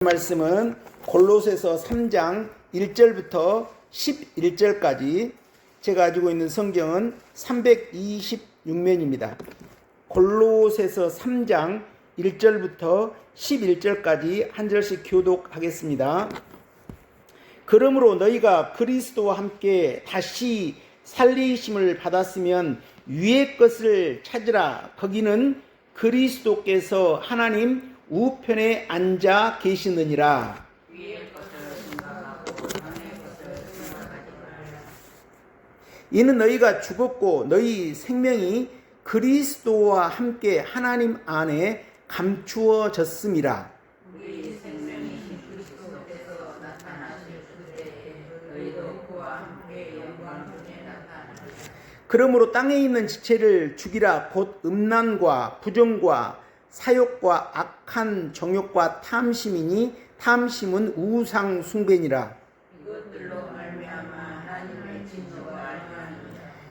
말씀은 골로새서 3장 1절부터 11절까지 제가 가지고 있는 성경은 326면입니다. 골로새서 3장 1절부터 11절까지 한 절씩 교독하겠습니다. 그러므로 너희가 그리스도와 함께 다시 살리심을 받았으면 위의 것을 찾으라. 거기는 그리스도께서 하나님 우편에 앉아 계시느니라. 이는 너희가 죽었고 너희 생명이 그리스도와 함께 하나님 안에 감추어졌음이라. 그러므로 땅에 있는 지체를 죽이라. 곧 음란과 부정과 사욕과 악한 정욕과 탐심이니 탐심은 우상 숭배니라.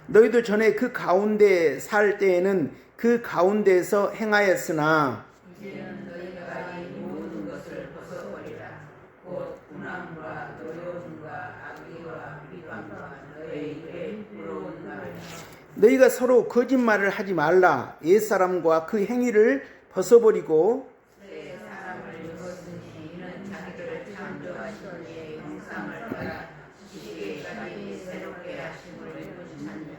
너희도 전에 그 가운데 살 때에는 그 가운데에서 행하였으나 이제는 너희가 가진 모든 것을 벗어버리라. 곧 분함과 노여움과 악의와 비방과 너희 입에 부러운 말. 너희가 서로 거짓말을 하지 말라. 옛사람과 그 행위를 벗어버리고 새 사람을 입었으니 이는 자기를 창조하신 이의 형상을 따라 지식에까지 새롭게 하심을 입은 자니라.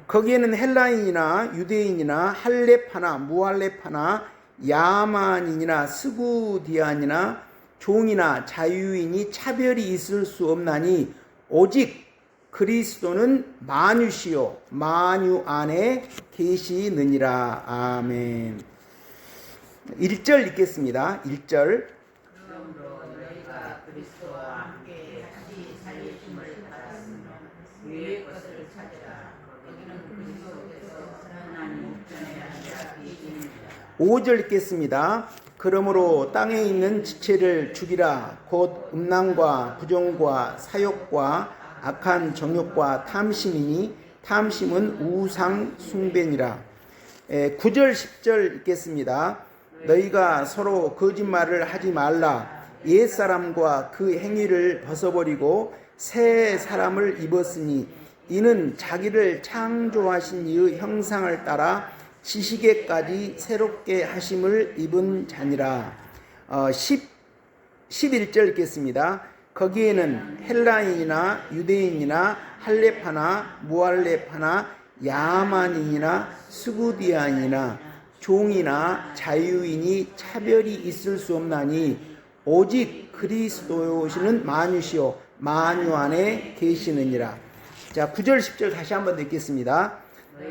거기에는 헬라인이나 유대인이나 할렙하나 무할렙하나 야만인이나 스구디안이나 종이나 자유인이 차별이 있을 수 없나니 오직 그리스도는 만유시요 만유 안에 계시느니라. 아멘. 1절 읽겠습니다. 1절. 그러므로 너희가 그리스도와 함께 다시 살리심을 받았으면 위의 것을 찾으라. 거기는 그리스도께서 하나님 우편에 앉아 계시느니라. 5절 읽겠습니다. 그러므로 땅에 있는 지체를 죽이라. 곧 음란과 부정과 사욕과 악한 정욕과 탐심이니 탐심은 우상 숭배니라. 9절 10절 읽겠습니다. 너희가 서로 거짓말을 하지 말라. 옛사람과 그 행위를 벗어버리고 새 사람을 입었으니 이는 자기를 창조하신 이의 형상을 따라 지식에까지 새롭게 하심을 입은 자니라. 11절 읽겠습니다. 거기에는 헬라인이나 유대인이나 할렙하나 무할렙하나 야만인이나 스구디안이나 종이나 자유인이 차별이 있을 수 없나니 오직 그리스도시는 만유시요 만유 안에 계시느니라. 자, 9절 10절 다시 한번 읽겠습니다.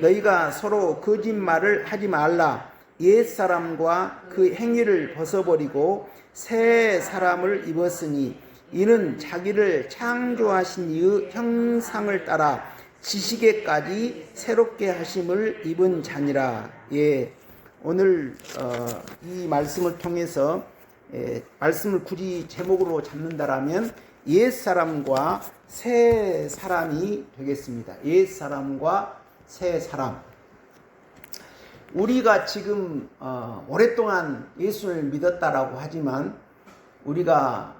너희가 서로 거짓말을 하지 말라. 옛사람과 그 행위를 벗어버리고 새 사람을 입었으니 이는 자기를 창조하신 이의 형상을 따라 지식에까지 새롭게 하심을 입은 자니라. 예. 오늘 이 말씀을 통해서 말씀을 굳이 제목으로 잡는다라면 옛사람과 새 사람이 되겠습니다. 옛사람과 새 사람. 우리가 지금 오랫동안 예수를 믿었다라고 하지만 우리가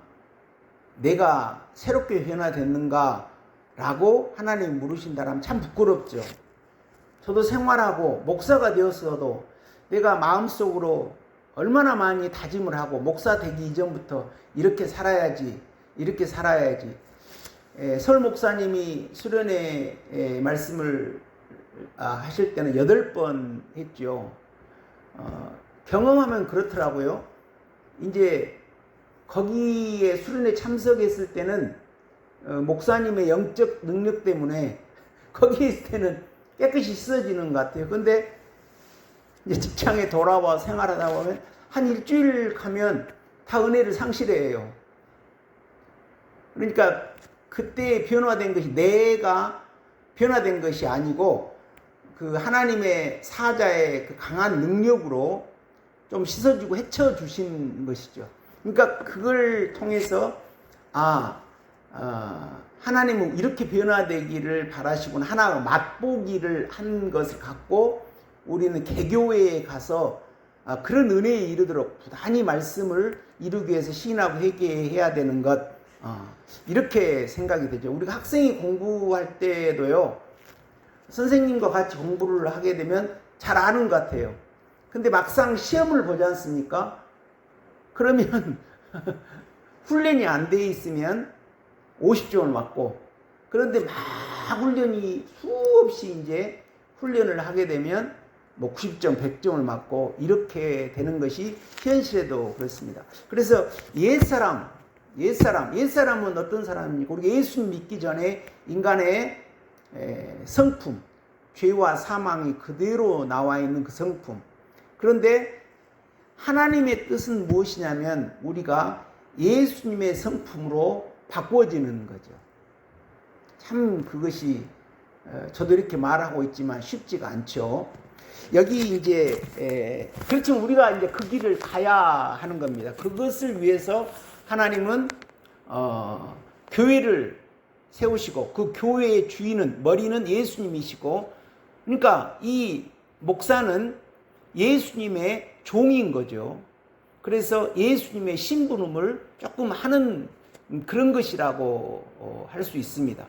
내가 새롭게 변화됐는가라고 하나님 물으신다라면 참 부끄럽죠. 저도 생활하고 목사가 되었어도 내가 마음속으로 얼마나 많이 다짐을 하고 목사 되기 이전부터 이렇게 살아야지 설 목사님이 수련회 말씀을 하실 때는 8번 했죠. 경험하면 그렇더라고요. 이제 거기에 수련회 참석했을 때는 목사님의 영적 능력 때문에 거기 있을 때는 깨끗이 씻어지는 것 같아요. 근데 이제 직장에 돌아와 생활하다 보면 한 일주일 가면 다 은혜를 상실해요. 그러니까 그때 변화된 것이 내가 변화된 것이 아니고 그 하나님의 사자의 그 강한 능력으로 좀 씻어주고 헤쳐주신 것이죠. 그러니까 그걸 통해서 하나님은 이렇게 변화되기를 바라시구나. 하나 맛보기를 한 것을 갖고 우리는 개교회에 가서 그런 은혜에 이르도록 부단히 말씀을 이루기 위해서 시인하고 회개해야 되는 것, 이렇게 생각이 되죠. 우리가 학생이 공부할 때도요, 선생님과 같이 공부를 하게 되면 잘 아는 것 같아요. 근데 막상 시험을 보지 않습니까? 그러면 훈련이 안 돼 있으면 50점을 맞고, 그런데 막 훈련이 수없이 이제 훈련을 하게 되면 뭐 90점, 100점을 맞고 이렇게 되는 것이 현실에도 그렇습니다. 그래서 옛사람은 어떤 사람입니까? 우리가 예수님 믿기 전에 인간의 성품, 죄와 사망이 그대로 나와 있는 그 성품. 그런데 하나님의 뜻은 무엇이냐면 우리가 예수님의 성품으로 바꿔지는 거죠. 참 그것이 저도 이렇게 말하고 있지만 쉽지가 않죠. 여기 이제 그렇지만 우리가 이제 그 길을 가야 하는 겁니다. 그것을 위해서 하나님은 교회를 세우시고 그 교회의 주인은 머리는 예수님이시고, 그러니까 이 목사는 예수님의 종인 거죠. 그래서 예수님의 심부름을 조금 하는 그런 것이라고 할 수 있습니다.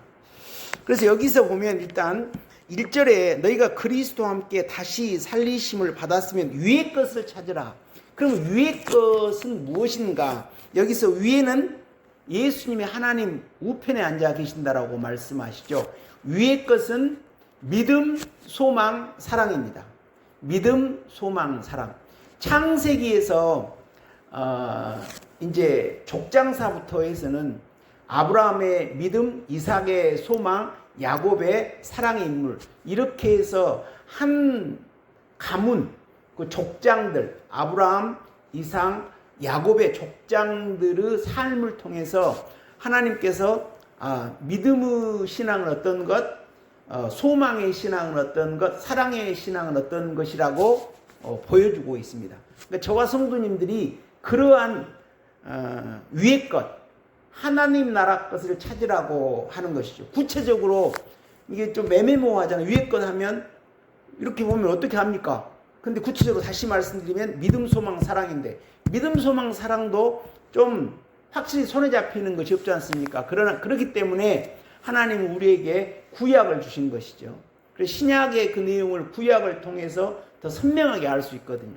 그래서 여기서 보면 일단 1절에 너희가 그리스도와 함께 다시 살리심을 받았으면 위의 것을 찾으라. 그럼 위의 것은 무엇인가? 여기서 위에는 예수님의 하나님 우편에 앉아 계신다라고 말씀하시죠. 위의 것은 믿음, 소망, 사랑입니다. 믿음, 소망, 사랑. 창세기에서 이제 족장사부터 해서는 아브라함의 믿음, 이삭의 소망, 야곱의 사랑의 인물, 이렇게 해서 한 가문, 그 족장들, 아브라함, 이삭, 야곱의 족장들의 삶을 통해서 하나님께서 믿음의 신앙은 어떤 것, 소망의 신앙은 어떤 것, 사랑의 신앙은 어떤 것이라고 보여주고 있습니다. 그러니까 저와 성도님들이 그러한 위의 것, 하나님 나라 것을 찾으라고 하는 것이죠. 구체적으로 이게 좀 애매모호하잖아요. 위의 것 하면 이렇게 보면 어떻게 합니까? 근데 구체적으로 다시 말씀드리면 믿음, 소망, 사랑인데 믿음, 소망, 사랑도 좀 확실히 손에 잡히는 것이 없지 않습니까? 그러나 그렇기 때문에 하나님은 우리에게 구약을 주신 것이죠. 그래서 신약의 그 내용을 구약을 통해서 더 선명하게 알 수 있거든요.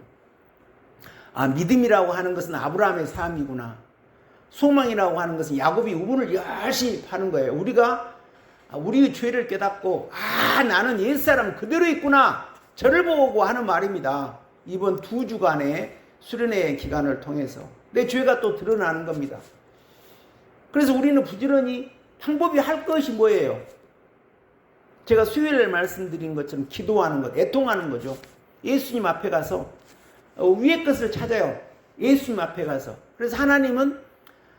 믿음이라고 하는 것은 아브라함의 삶이구나. 소망이라고 하는 것은 야곱이 우분을 열심히 파는 거예요. 우리가 우리의 죄를 깨닫고 나는 옛사람 그대로 있구나, 저를 보고 하는 말입니다. 이번 2주간의 수련회 기간을 통해서 내 죄가 또 드러나는 겁니다. 그래서 우리는 부지런히 방법이 할 것이 뭐예요? 제가 수요일에 말씀드린 것처럼 기도하는 것, 애통하는 거죠. 예수님 앞에 가서 위의 것을 찾아요. 예수님 앞에 가서. 그래서 하나님은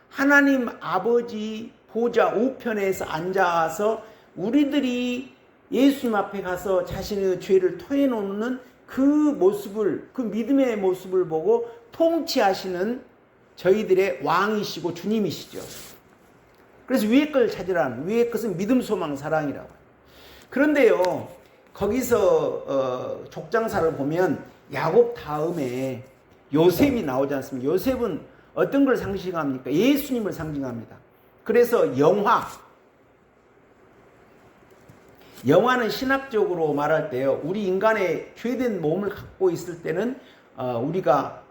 하나님 아버지 보좌 우편에서 앉아서 우리들이 예수님 앞에 가서 자신의 죄를 토해놓는 그 모습을, 그 믿음의 모습을 보고 통치하시는 저희들의 왕이시고 주님이시죠. 그래서 위의 것을 찾으라는, 위의 것은 믿음, 소망, 사랑이라고. 그런데요, 거기서 족장사를 보면 야곱 다음에 요셉이 나오지 않습니까? 요셉은 어떤 걸 상징합니까? 예수님을 상징합니다. 그래서 영화는 신학적으로 말할 때요, 우리 인간의 죄된 몸을 갖고 있을 때는 우리가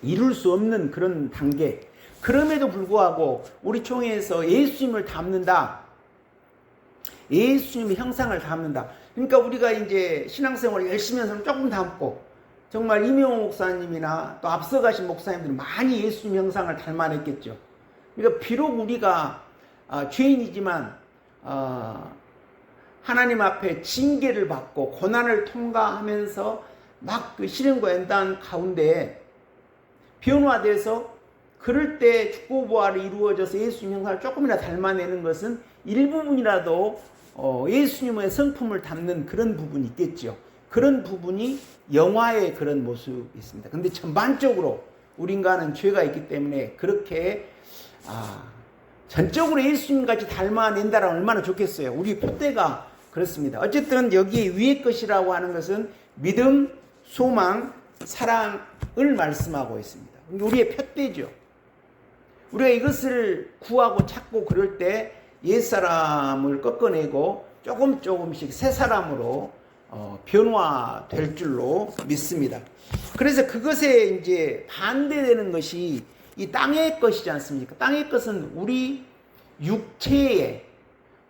이룰 수 없는 그런 단계. 그럼에도 불구하고 우리 총회에서 예수님을 담는다. 예수님의 형상을 담는다. 그러니까 우리가 이제 신앙생활을 열심히 하는 사람 조금 담고, 정말 이명호 목사님이나 또 앞서가신 목사님들은 많이 예수님 형상을 닮아냈겠죠. 그러니까 비록 우리가 죄인이지만 하나님 앞에 징계를 받고 고난을 통과하면서 막 그 시련과 연단 가운데 변화돼서 그럴 때 축복부활이 이루어져서 예수님 형상을 조금이나 닮아내는 것은 일부분이라도 예수님의 성품을 담는 그런 부분이 있겠죠. 그런 부분이 영화의 그런 모습이 있습니다. 근데 전반적으로 우리 인간은 죄가 있기 때문에 그렇게 전적으로 예수님같이 닮아낸다라면 얼마나 좋겠어요. 우리 표대가 그렇습니다. 어쨌든 여기 위의 것이라고 하는 것은 믿음, 소망, 사랑을 말씀하고 있습니다. 우리의 푯대죠. 우리가 이것을 구하고 찾고 그럴 때 옛사람을 꺾어내고 조금씩 새 사람으로 변화될 줄로 믿습니다. 그래서 그것에 이제 반대되는 것이 이 땅의 것이지 않습니까? 땅의 것은 우리 육체에,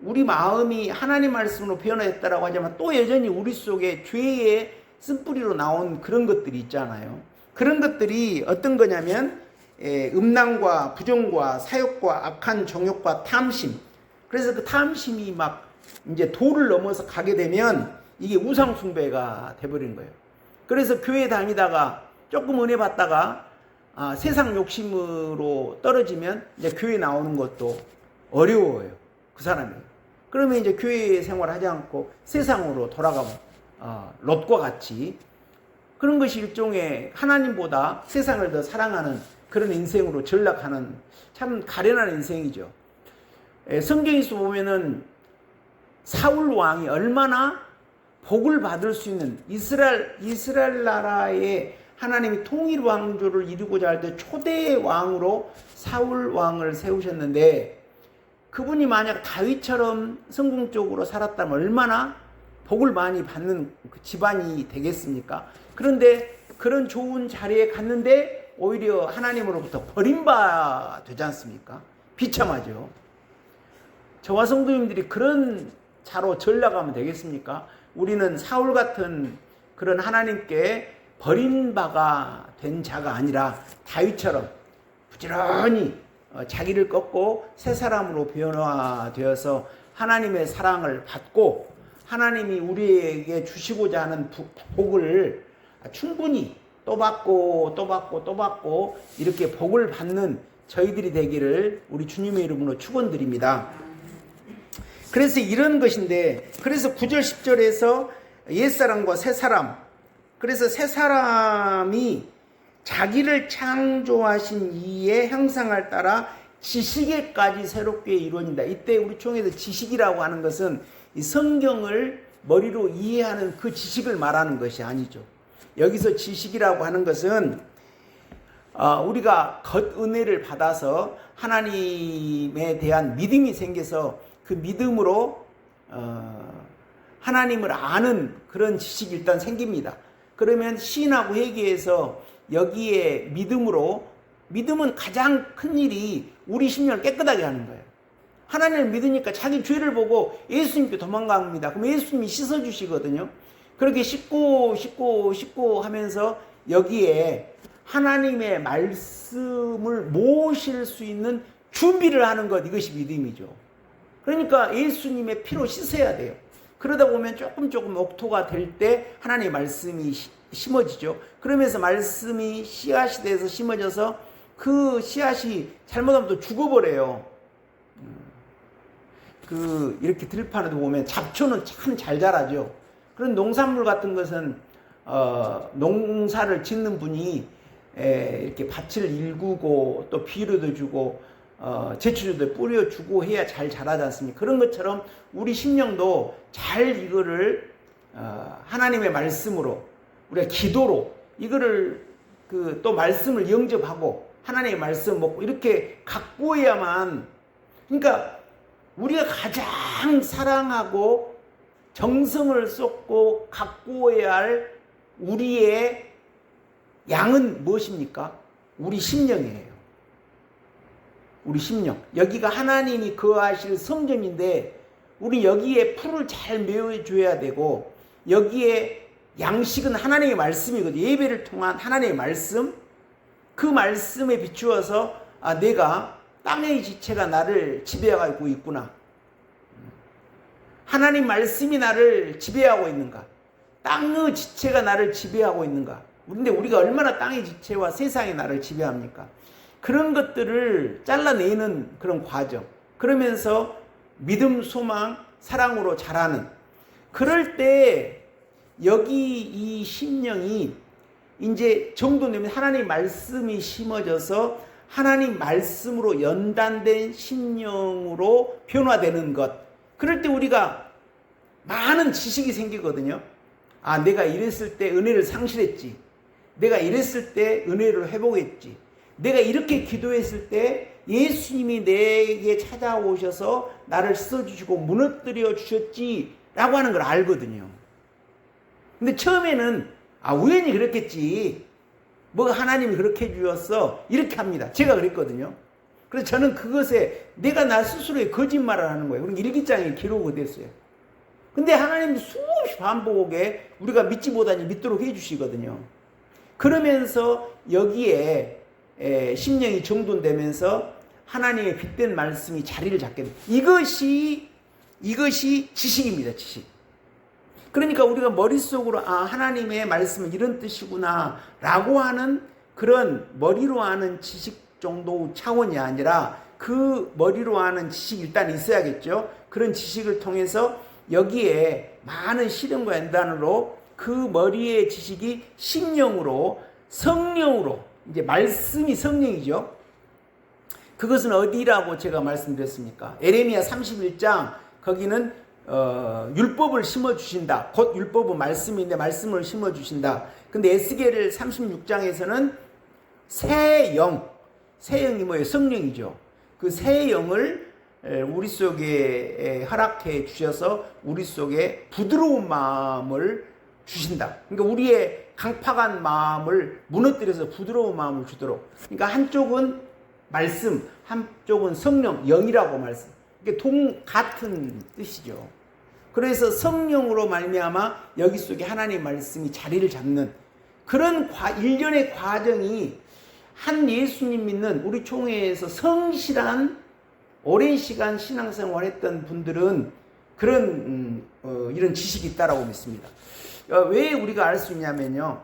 우리 마음이 하나님 말씀으로 변화했다라고 하지만 또 여전히 우리 속에 죄의 쓴뿌리로 나온 그런 것들이 있잖아요. 그런 것들이 어떤 거냐면 음란과 부정과 사욕과 악한 정욕과 탐심. 그래서 그 탐심이 막 이제 도를 넘어서 가게 되면 이게 우상 숭배가 돼버린 거예요. 그래서 교회 다니다가 조금 은혜 받다가 세상 욕심으로 떨어지면 이제 교회 나오는 것도 어려워요. 그 사람이. 그러면 이제 교회 생활하지 않고 세상으로 돌아가면 롯과 같이 그런 것이 일종의 하나님보다 세상을 더 사랑하는 그런 인생으로 전락하는 참 가련한 인생이죠. 성경에서 보면은 사울 왕이 얼마나 복을 받을 수 있는 이스라엘 나라의 하나님이 통일 왕조를 이루고자 할 때 초대 왕으로 사울 왕을 세우셨는데 그분이 만약 다윗처럼 성공적으로 살았다면 얼마나 복을 많이 받는 그 집안이 되겠습니까? 그런데 그런 좋은 자리에 갔는데 오히려 하나님으로부터 버림받아 되지 않습니까? 비참하죠. 저와 성도님들이 그런 자로 전락하면 되겠습니까? 우리는 사울 같은 그런 하나님께 버림바가 된 자가 아니라 다윗처럼 부지런히 자기를 꺾고 새 사람으로 변화되어서 하나님의 사랑을 받고 하나님이 우리에게 주시고자 하는 복을 충분히 또 받고 이렇게 복을 받는 저희들이 되기를 우리 주님의 이름으로 축원드립니다. 그래서 이런 것인데, 그래서 9절 10절에서 옛사람과 새사람, 그래서 새사람이 자기를 창조하신 이의 형상을 따라 지식에까지 새롭게 이루어진다. 이때 우리 총회에서 지식이라고 하는 것은 이 성경을 머리로 이해하는 그 지식을 말하는 것이 아니죠. 여기서 지식이라고 하는 것은 우리가 겉은혜를 받아서 하나님에 대한 믿음이 생겨서 그 믿음으로 하나님을 아는 그런 지식이 일단 생깁니다. 그러면 시인하고 회개해서 여기에 믿음은 가장 큰 일이 우리 심령을 깨끗하게 하는 거예요. 하나님을 믿으니까 자기 죄를 보고 예수님께 도망갑니다. 그럼 예수님이 씻어주시거든요. 그렇게 씻고 하면서 여기에 하나님의 말씀을 모실 수 있는 준비를 하는 것, 이것이 믿음이죠. 그러니까 예수님의 피로 씻어야 돼요. 그러다 보면 조금 옥토가 될 때 하나님의 말씀이 심어지죠. 그러면서 말씀이 씨앗이 돼서 심어져서 그 씨앗이 잘못하면 또 죽어버려요. 이렇게 들판에도 보면 잡초는 참 잘 자라죠. 그런 농산물 같은 것은 농사를 짓는 분이 이렇게 밭을 일구고 또 비료도 주고 제초제도 뿌려주고 해야 잘 자라지 않습니까? 그런 것처럼 우리 심령도 잘 이거를 하나님의 말씀으로 우리가 기도로 이거를 또 말씀을 영접하고 하나님의 말씀 먹고 이렇게 갖고야만, 그러니까 우리가 가장 사랑하고 정성을 쏟고 갖고야 할 우리의 양은 무엇입니까? 우리 심령이에요. 우리 심령. 여기가 하나님이 거하실 성전인데 우리 여기에 풀을 잘 메워줘야 되고 여기에 양식은 하나님의 말씀이거든요. 예배를 통한 하나님의 말씀, 그 말씀에 비추어서 내가 땅의 지체가 나를 지배하고 있구나. 하나님 말씀이 나를 지배하고 있는가? 땅의 지체가 나를 지배하고 있는가? 그런데 우리가 얼마나 땅의 지체와 세상이 나를 지배합니까? 그런 것들을 잘라내는 그런 과정. 그러면서 믿음, 소망, 사랑으로 자라는. 그럴 때 여기 이 심령이 이제 정도 되면 하나님 말씀이 심어져서 하나님 말씀으로 연단된 심령으로 변화되는 것. 그럴 때 우리가 많은 지식이 생기거든요. 내가 이랬을 때 은혜를 상실했지. 내가 이랬을 때 은혜를 회복했지. 내가 이렇게 기도했을 때 예수님이 내게 찾아오셔서 나를 씻어주시고 무너뜨려 주셨지라고 하는 걸 알거든요. 근데 처음에는 우연히 그렇겠지, 뭐 하나님이 그렇게 해주었어, 이렇게 합니다. 제가 그랬거든요. 그래서 저는 그것에 내가 나 스스로의 거짓말을 하는 거예요. 그러니까 일기장에 기록이 됐어요. 근데 하나님이 수없이 반복에 우리가 믿지 못하니 믿도록 해주시거든요. 그러면서 여기에 심령이 정돈되면서 하나님의 빛된 말씀이 자리를 잡게 됩니다. 이것이 지식입니다. 지식. 그러니까 우리가 머릿속으로 하나님의 말씀은 이런 뜻이구나 라고 하는 그런 머리로 아는 지식 정도 차원이 아니라 그 머리로 아는 지식이 일단 있어야겠죠. 그런 지식을 통해서 여기에 많은 실현과 연단으로 그 머리의 지식이 심령으로, 성령으로, 이제 말씀이 성령이죠. 그것은 어디라고 제가 말씀드렸습니까? 에레미야 31장, 거기는 율법을 심어주신다. 곧 율법은 말씀인데 말씀을 심어주신다. 근데 에스겔 36장에서는 새 영이 뭐예요? 성령이죠. 그 새 영을 우리 속에 허락해 주셔서 우리 속에 부드러운 마음을 주신다. 그러니까 우리의 강팍한 마음을 무너뜨려서 부드러운 마음을 주도록. 그러니까 한쪽은 말씀, 한쪽은 성령, 영이라고 말씀. 이게 같은 뜻이죠. 그래서 성령으로 말미암아 여기 속에 하나님의 말씀이 자리를 잡는 그런 일련의 과정이 한 예수님 믿는 우리 총회에서 성실한 오랜 시간 신앙생활 했던 분들은 그런 이런 지식이 있다라고 믿습니다. 왜 우리가 알 수 있냐면요,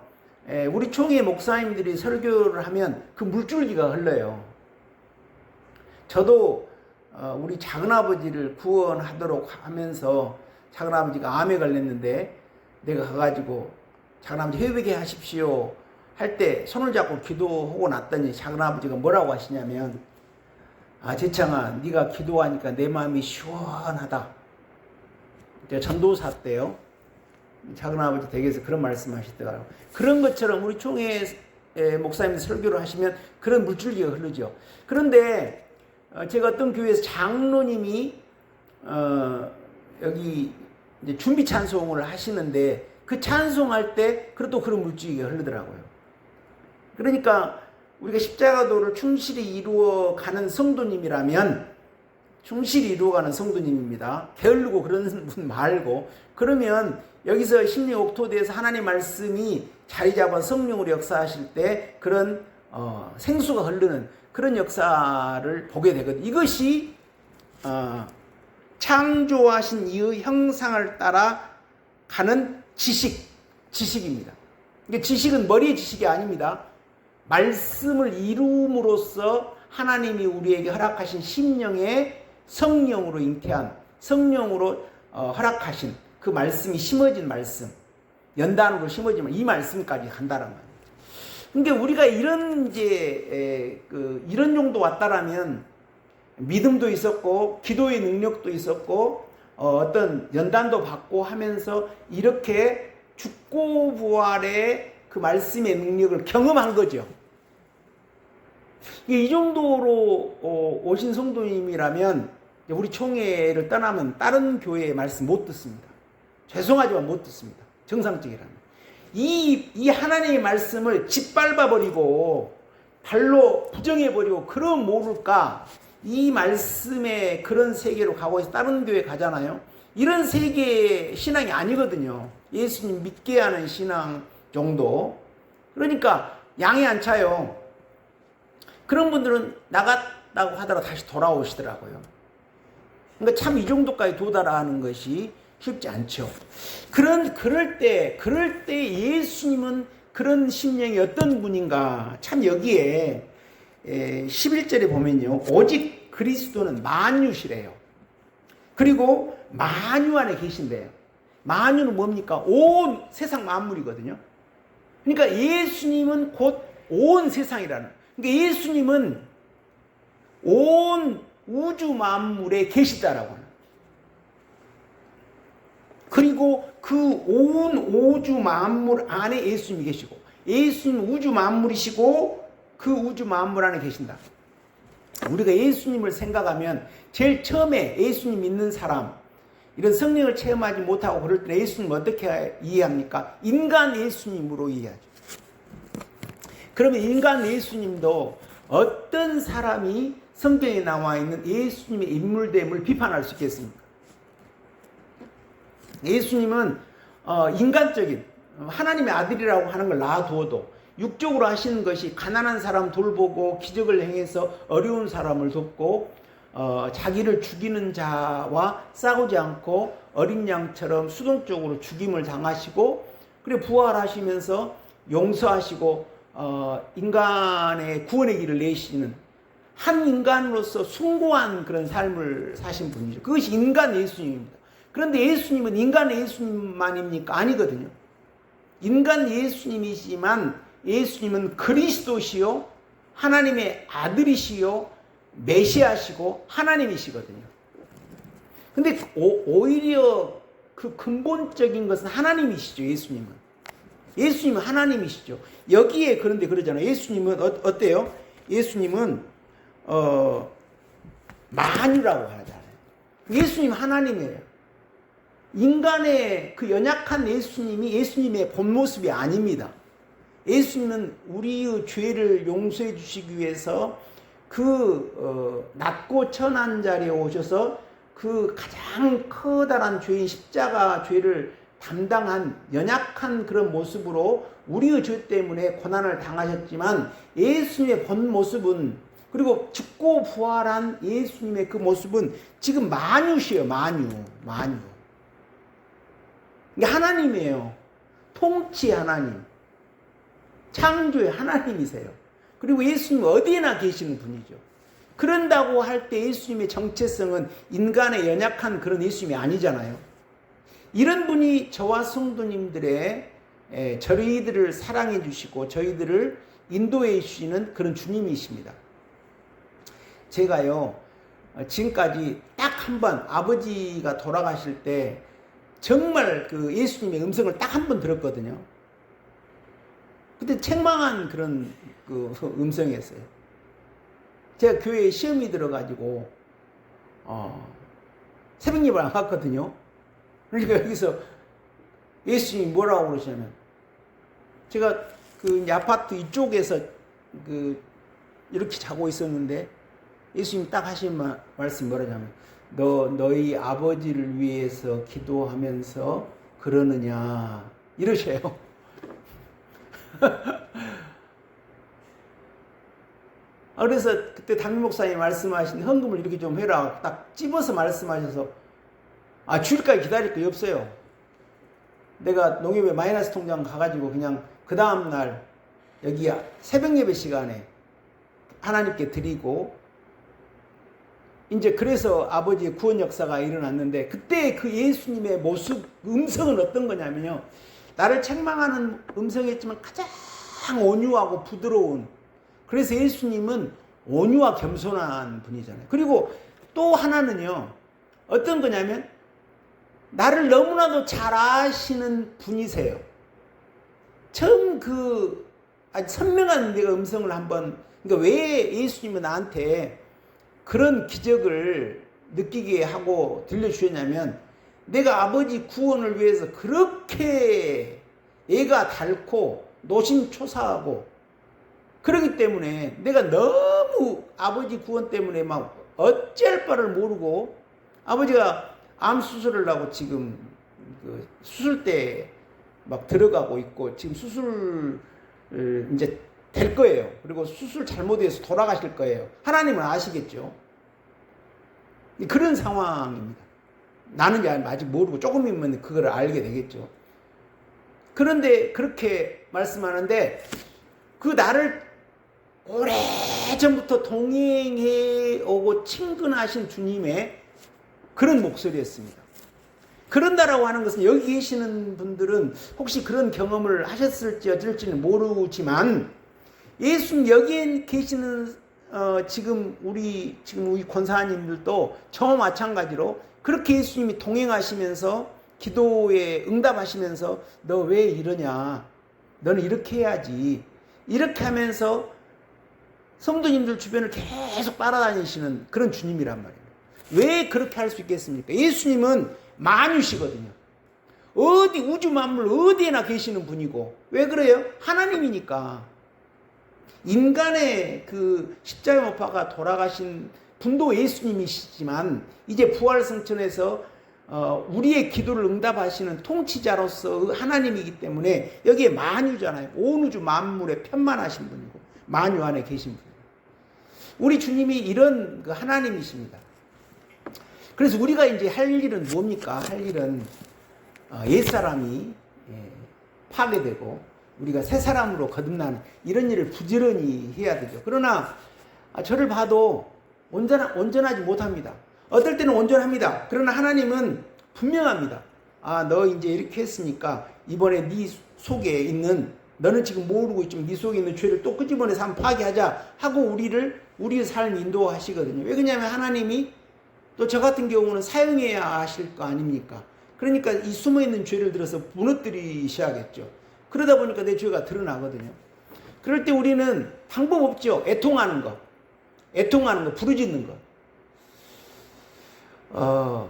우리 총회 목사님들이 설교를 하면 그 물줄기가 흘러요. 저도 우리 작은아버지를 구원하도록 하면서 작은아버지가 암에 걸렸는데 내가 가가지고 작은아버지 회복해 하십시오 할 때 손을 잡고 기도하고 났더니 작은아버지가 뭐라고 하시냐면, 재창아, 네가 기도하니까 내 마음이 시원하다. 전도사 때요, 작은아버지 댁에서 그런 말씀 하시더라고요. 그런 것처럼 우리 총회 목사님 설교를 하시면 그런 물줄기가 흐르죠. 그런데 제가 어떤 교회에서 장로님이 여기 이제 준비 찬송을 하시는데 그 찬송할 때 그래도 그런 물줄기가 흐르더라고요. 그러니까 우리가 십자가도를 충실히 이루어가는 성도님이라면, 충실히 이루어가는 성도님입니다. 게으르고 그런 분 말고, 그러면 여기서 심령 옥토대에서 하나님의 말씀이 자리 잡아 성령으로 역사하실 때 그런 생수가 흐르는 그런 역사를 보게 되거든요. 이것이 창조하신 이의 형상을 따라 가는 지식입니다. 이게 지식은 머리의 지식이 아닙니다. 말씀을 이룸으로써 하나님이 우리에게 허락하신 심령의 성령으로 잉태한, 성령으로 허락하신 그 말씀이 심어진 말씀, 연단으로 심어진 이 말씀까지 간다는 거예요. 그러니까 우리가 이런 이런 정도 왔다라면 믿음도 있었고 기도의 능력도 있었고 어떤 연단도 받고 하면서 이렇게 죽고 부활의 그 말씀의 능력을 경험한 거죠. 이 정도로 오신 성도님이라면 우리 총회를 떠나면 다른 교회의 말씀 못 듣습니다. 죄송하지만 못 듣습니다. 정상적이라면. 이 하나님의 말씀을 짓밟아버리고 발로 부정해버리고 그럼 모를까, 이 말씀의 그런 세계로 가고 있어 다른 교회 가잖아요. 이런 세계의 신앙이 아니거든요. 예수님 믿게 하는 신앙 정도. 그러니까 양이 안 차요. 그런 분들은 나갔다고 하다가 다시 돌아오시더라고요. 그러니까 참 이 정도까지 도달하는 것이 쉽지 않죠. 그럴 때 예수님은 그런 심령이 어떤 분인가. 참 여기에 11절에 보면요, 오직 그리스도는 만유시래요. 그리고 만유 안에 계신대요. 만유는 뭡니까? 온 세상 만물이거든요. 그러니까 예수님은 곧 온 세상이라는. 그러니까 예수님은 온 우주 만물에 계시다라고 하는. 그리고 그 온 우주 만물 안에 예수님이 계시고, 예수님은 우주 만물이시고 그 우주 만물 안에 계신다. 우리가 예수님을 생각하면 제일 처음에 예수님 믿는 사람, 이런 성령을 체험하지 못하고 그럴 때 예수님을 어떻게 이해합니까? 인간 예수님으로 이해하죠. 그러면 인간 예수님도 어떤 사람이 성경에 나와 있는 예수님의 인물됨을 비판할 수 있겠습니까? 예수님은 인간적인 하나님의 아들이라고 하는 걸 놔두어도 육적으로 하시는 것이 가난한 사람 돌보고 기적을 행해서 어려운 사람을 돕고 자기를 죽이는 자와 싸우지 않고 어린 양처럼 수동적으로 죽임을 당하시고 그리고 부활하시면서 용서하시고 인간의 구원의 길을 내시는 한 인간으로서 숭고한 그런 삶을 사신 분이죠. 그것이 인간 예수님입니다. 그런데 예수님은 인간 예수님만입니까? 아니거든요. 인간 예수님이지만 예수님은 그리스도시요 하나님의 아들이시요 메시아시고 하나님이시거든요. 근데 오히려 그 근본적인 것은 하나님이시죠. 예수님은 하나님이시죠. 여기에 그런데 그러잖아요. 예수님은 어때요? 예수님은 만유라고 하잖아요. 예수님 하나님이에요. 인간의 그 연약한 예수님이 예수님의 본 모습이 아닙니다. 예수님은 우리의 죄를 용서해 주시기 위해서 낮고 천한 자리에 오셔서 그 가장 커다란 죄인 십자가 죄를 담당한 연약한 그런 모습으로 우리의 죄 때문에 고난을 당하셨지만 예수님의 본 모습은 그리고 죽고 부활한 예수님의 그 모습은 지금 만유시에요. 만유. 이게 하나님이에요. 통치 하나님. 창조의 하나님이세요. 그리고 예수님은 어디에나 계시는 분이죠. 그런다고 할 때 예수님의 정체성은 인간의 연약한 그런 예수님이 아니잖아요. 이런 분이 저와 성도님들의 저희들을 사랑해 주시고 저희들을 인도해 주시는 그런 주님이십니다. 제가요 지금까지 딱 한 번 아버지가 돌아가실 때 정말 그 예수님의 음성을 딱 한 번 들었거든요. 그때 책망한 그런 그 음성이었어요. 제가 교회에 시험이 들어가지고 새벽 예배를 안 갔거든요. 그러니까 여기서 예수님이 뭐라고 그러시냐면 제가 그 이제 아파트 이쪽에서 이렇게 자고 있었는데 예수님이 딱 하신 말씀이 뭐라냐면 너희 아버지를 위해서 기도하면서 그러느냐 이러셔요. 그래서 그때 담임 목사님이 말씀하신 헌금을 이렇게 좀 해라 딱 찝어서 말씀하셔서 주일까지 기다릴 거 없어요. 내가 농협에 마이너스 통장 가가지고 그냥 그 다음날 여기 새벽 예배 시간에 하나님께 드리고 이제 그래서 아버지의 구원 역사가 일어났는데 그때 그 예수님의 모습 음성은 어떤 거냐면요. 나를 책망하는 음성이었지만 가장 온유하고 부드러운 그래서 예수님은 온유와 겸손한 분이잖아요. 그리고 또 하나는요. 어떤 거냐면 나를 너무나도 잘 아시는 분이세요. 처음 아주 선명한 내가 음성을 한번 그러니까 왜 예수님은 나한테 그런 기적을 느끼게 하고 들려주셨냐면 내가 아버지 구원을 위해서 그렇게 애가 닳고 노심초사하고 그러기 때문에 내가 너무 아버지 구원 때문에 막 어찌할 바를 모르고 아버지가 암 수술을 하고 지금 그 수술대에 막 들어가고 있고 지금 수술 이제 될 거예요. 그리고 수술 잘못해서 돌아가실 거예요. 하나님은 아시겠죠. 그런 상황입니다. 나는 아직 모르고 조금이면 그걸 알게 되겠죠. 그런데 그렇게 말씀하는데 그 나를 오래전부터 동행해 오고 친근하신 주님의 그런 목소리였습니다. 그런다라고 하는 것은 여기 계시는 분들은 혹시 그런 경험을 하셨을지 어쩔지는 모르지만 예수님 여기에 계시는 지금 우리 권사님들도 저와 마찬가지로 그렇게 예수님이 동행하시면서 기도에 응답하시면서 너 왜 이러냐? 너는 이렇게 해야지. 이렇게 하면서 성도님들 주변을 계속 따라다니시는 그런 주님이란 말이에요. 왜 그렇게 할 수 있겠습니까? 예수님은 만유시거든요. 어디 우주 만물 어디에나 계시는 분이고, 왜 그래요? 하나님이니까. 인간의 그 십자가 못 박아 돌아가신 분도 예수님이시지만 이제 부활승천에서 우리의 기도를 응답하시는 통치자로서 하나님이기 때문에 여기에 만유잖아요. 온 우주 만물에 편만하신 분이고 만유 안에 계신 분이에요. 우리 주님이 이런 그 하나님이십니다. 그래서 우리가 이제 할 일은 뭡니까? 할 일은 옛사람이 파괴되고 우리가 새 사람으로 거듭나는 이런 일을 부지런히 해야 되죠. 그러나 저를 봐도 온전하지 못합니다. 어떨 때는 온전합니다. 그러나 하나님은 분명합니다. 너 이제 이렇게 했으니까 이번에 네 속에 있는, 너는 지금 모르고 있지만 네 속에 있는 죄를 또 끄집어내서 한번 파괴하자 하고 우리의 삶 인도하시거든요. 왜 그러냐면 하나님이 또 저 같은 경우는 사용해야 하실 거 아닙니까? 그러니까 이 숨어있는 죄를 들어서 무너뜨리셔야겠죠. 그러다 보니까 내 죄가 드러나거든요. 그럴 때 우리는 방법 없죠. 애통하는 거, 부르짖는 거.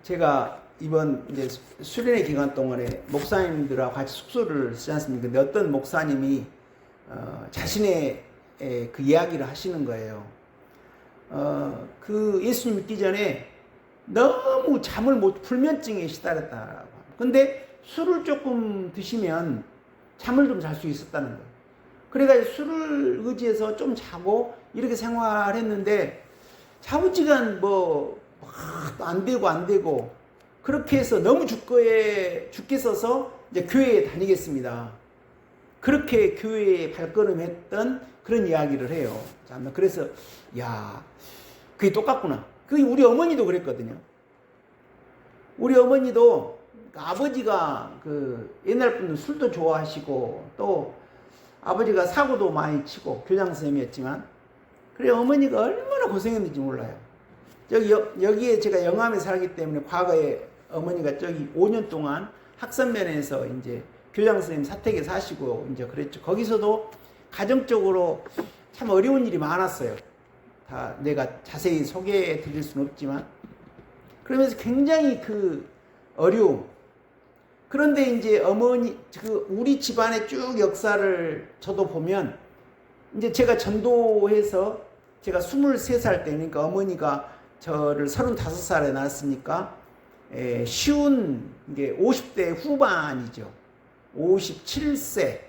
제가 이번 이제 수련회 기간 동안에 목사님들하고 같이 숙소를 쓰지 않습니까? 근데 어떤 목사님이 자신의 그 이야기를 하시는 거예요. 그 예수님 믿기 전에 너무 불면증에 시달렸다라고. 근데 술을 조금 드시면 잠을 좀 잘 수 있었다는 거예요. 그래가지고 술을 의지해서 좀 자고 이렇게 생활했는데 자우지간 안 되고 그렇게 해서 너무 죽게 써서 이제 교회에 다니겠습니다. 그렇게 교회에 발걸음했던 그런 이야기를 해요. 그래서 그게 똑같구나. 그게 우리 어머니도 그랬거든요. 우리 어머니도 아버지가 옛날 분은 술도 좋아하시고 또 아버지가 사고도 많이 치고 교장 선생님이었지만, 그래 어머니가 얼마나 고생했는지 몰라요. 여기에 제가 영암에 살기 때문에 과거에 어머니가 저기 5년 동안 학선면에서 이제 교장 선생님 사택에 사시고 이제 그랬죠. 거기서도 가정적으로 참 어려운 일이 많았어요. 다 내가 자세히 소개해 드릴 수는 없지만, 그러면서 굉장히 그 어려움. 그런데 이제 우리 집안의 쭉 역사를 저도 보면, 이제 제가 전도해서 제가 23살 때니까 어머니가 저를 35살에 낳았으니까 쉬운 게 50대 후반이죠. 57세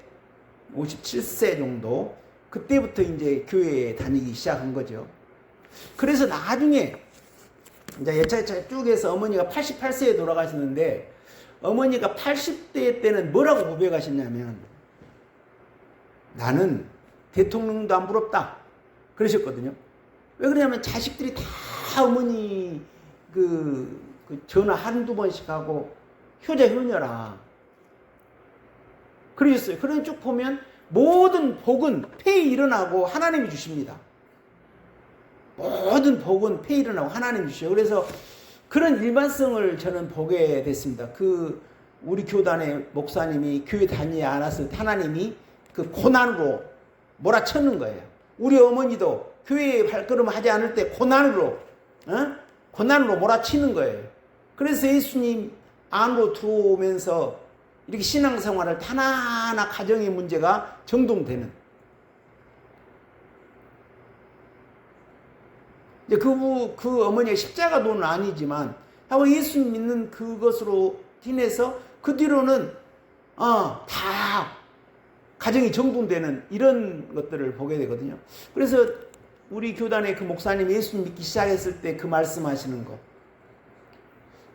정도. 그때부터 이제 교회에 다니기 시작한 거죠. 그래서 나중에 이제 여차저차 쭉 해서 어머니가 88세에 돌아가셨는데, 어머니가 80대 때는 뭐라고 고백하셨냐면, 나는 대통령도 안 부럽다 그러셨거든요. 왜 그러냐면 자식들이 다 어머니 그 전화 한두 번씩 하고 효자효녀라 그러셨어요. 그런 쭉 보면 모든 복은 폐에 일어나고 하나님이 주십니다. 모든 복은 폐에 일어나고 하나님이 주셔요. 그래서 그런 일반성을 저는 보게 됐습니다. 우리 교단의 목사님이 교회 다니지 않았을 때 하나님이 그 고난으로 몰아쳤는 거예요. 우리 어머니도 교회에 발걸음 하지 않을 때 고난으로 몰아치는 거예요. 그래서 예수님 안으로 들어오면서 이렇게 신앙생활을 하나하나 가정의 문제가 정돈되는. 이제 그 어머니의 십자가도는 아니지만 하고 예수님 믿는 그것으로 인해서 그 뒤로는 다 가정이 정돈되는 이런 것들을 보게 되거든요. 그래서 우리 교단의 그 목사님이 예수님 믿기 시작했을 때 그 말씀하시는 거.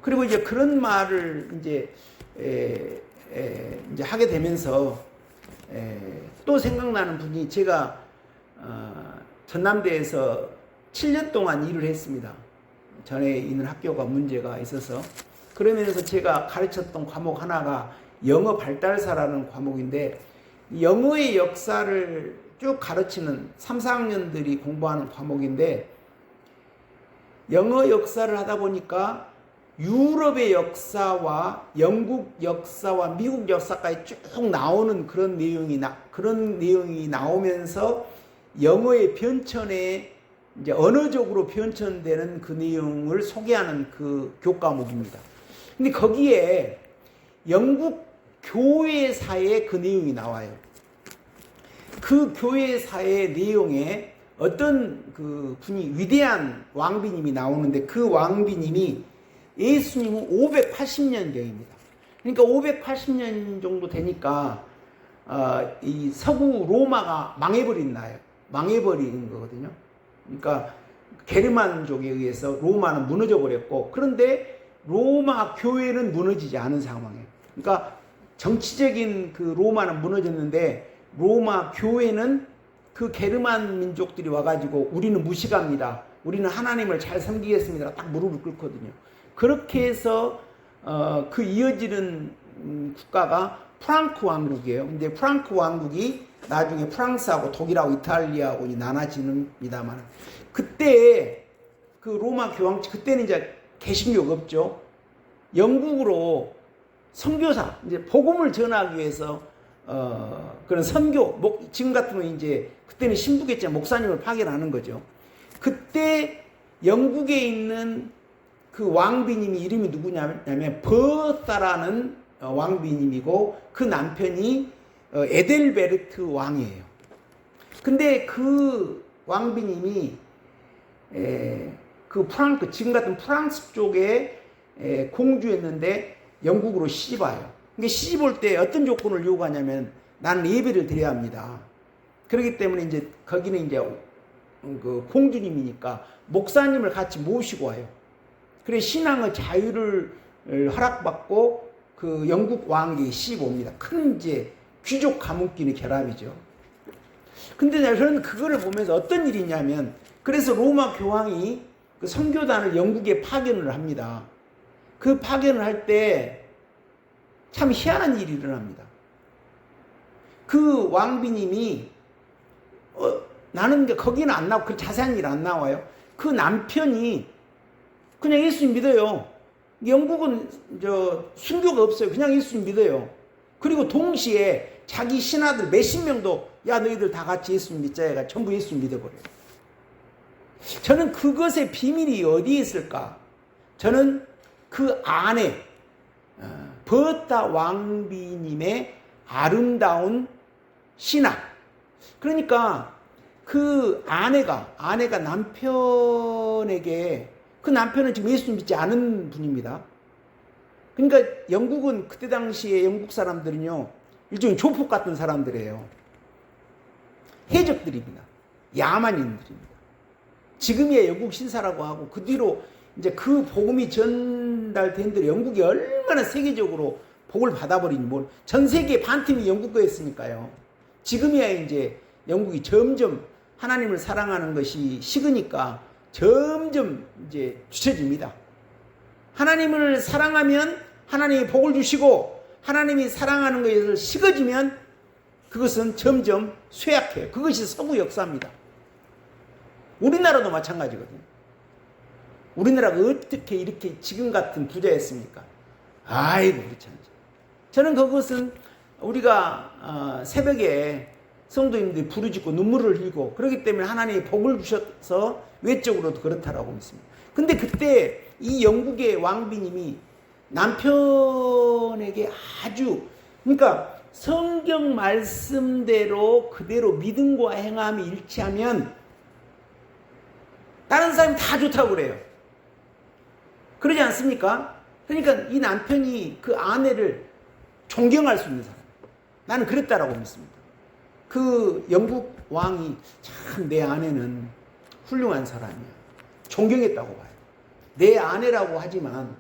그리고 이제 그런 말을 이제 하게 되면서 또 생각나는 분이, 제가 전남대에서 7년 동안 일을 했습니다. 전에 있는 학교가 문제가 있어서. 그러면서 제가 가르쳤던 과목 하나가 영어 발달사라는 과목인데, 영어의 역사를 쭉 가르치는 3, 4학년들이 공부하는 과목인데, 영어 역사를 하다 보니까 유럽의 역사와 영국 역사와 미국 역사까지 쭉 나오는 그런 내용이 나오면서 영어의 변천에 이제 언어적으로 변천되는 그 내용을 소개하는 그 교과목입니다. 근데 거기에 영국 교회사의 그 내용이 나와요. 그 교회사의 내용에 어떤 그 분이 위대한 왕비님이 나오는데 그 왕비님이 예수님은 580년경입니다. 그러니까 580년 정도 되니까 이 서구 로마가 망해버린 거거든요. 그러니까 게르만족에 의해서 로마는 무너져 버렸고, 그런데 로마 교회는 무너지지 않은 상황이에요. 그러니까 정치적인 그 로마는 무너졌는데 로마 교회는 그 게르만 민족들이 와가지고 우리는 무식합니다, 우리는 하나님을 잘 섬기겠습니다, 딱 무릎을 꿇거든요. 그렇게 해서 그 이어지는 국가가 프랑크 왕국이에요. 근데 프랑크 왕국이 나중에 프랑스하고 독일하고 이탈리아하고 나눠지는입니다만, 그때 그 로마 교황, 그때는 이제 개신교가 없죠. 영국으로 선교사, 이제 복음을 전하기 위해서 그런 선교, 지금 같으면 이제 그때는 신부겠지만 목사님을 파견하는 거죠. 그때 영국에 있는 그 왕비님이 이름이 누구냐면 버사라는 왕비님이고, 그 남편이 에델베르트 왕이에요. 근데 그 왕비님이 그 프랑크, 지금 같은 프랑스 쪽에 공주였는데 영국으로 시집와요. 근데 시집 올 때 어떤 조건을 요구하냐면 나는 예배를 드려야 합니다. 그렇기 때문에 이제 거기는 이제 그 공주님이니까 목사님을 같이 모시고 와요. 그래 신앙의 자유를 허락받고 그 영국 왕에게 시집 옵니다. 큰 이제 귀족 가문끼리 결합이죠. 근데 저는 그거를 보면서 어떤 일이 있냐면, 그래서 로마 교황이 그 선교단을 영국에 파견을 합니다. 그 파견을 할 때 참 희한한 일이 일어납니다. 그 왕비님이 나는 거기는 안 나오고 그 자세한 일 안 나와요. 그 남편이 그냥 예수님 믿어요. 영국은 순교가 없어요. 그냥 예수님 믿어요. 그리고 동시에 자기 신하들 몇십 명도 야 너희들 다 같이 예수님 믿자 해가 전부 예수님 믿어버려요. 저는 그것의 비밀이 어디에 있을까? 저는 그 안에 버타 왕비님의 아름다운 신앙. 그러니까 그 아내가 남편에게, 그 남편은 지금 예수님 믿지 않은 분입니다. 그러니까 영국은 그때 당시에 영국 사람들은요 일종의 조폭 같은 사람들이에요. 해적들입니다. 야만인들입니다. 지금의 영국 신사라고 하고, 그 뒤로 이제 그 복음이 전달된 대로 영국이 얼마나 세계적으로 복을 받아버리니, 전 세계 반팀이 영국 거였으니까요. 지금이야 이제 영국이 점점 하나님을 사랑하는 것이 식으니까 점점 이제 뒤처집니다. 하나님을 사랑하면 하나님이 복을 주시고, 하나님이 사랑하는 것에서 식어지면 그것은 점점 쇠약해요. 그것이 서구 역사입니다. 우리나라도 마찬가지거든요. 우리나라가 어떻게 이렇게 지금 같은 부자였습니까? 아이고 그렇지 않죠. 저는 그것은 우리가 새벽에 성도님들이 부르짖고 눈물을 흘리고 그렇기 때문에 하나님이 복을 주셔서 외적으로도 그렇다라고 믿습니다. 근데 그때 이 영국의 왕비님이 남편에게 아주, 그러니까 성경 말씀대로 그대로 믿음과 행함이 일치하면 다른 사람이 다 좋다고 그래요. 그러지 않습니까? 그러니까 이 남편이 그 아내를 존경할 수 있는 사람, 나는 그랬다라고 믿습니다. 그 영국 왕이 참 내 아내는 훌륭한 사람이야, 존경했다고 봐요. 내 아내라고 하지만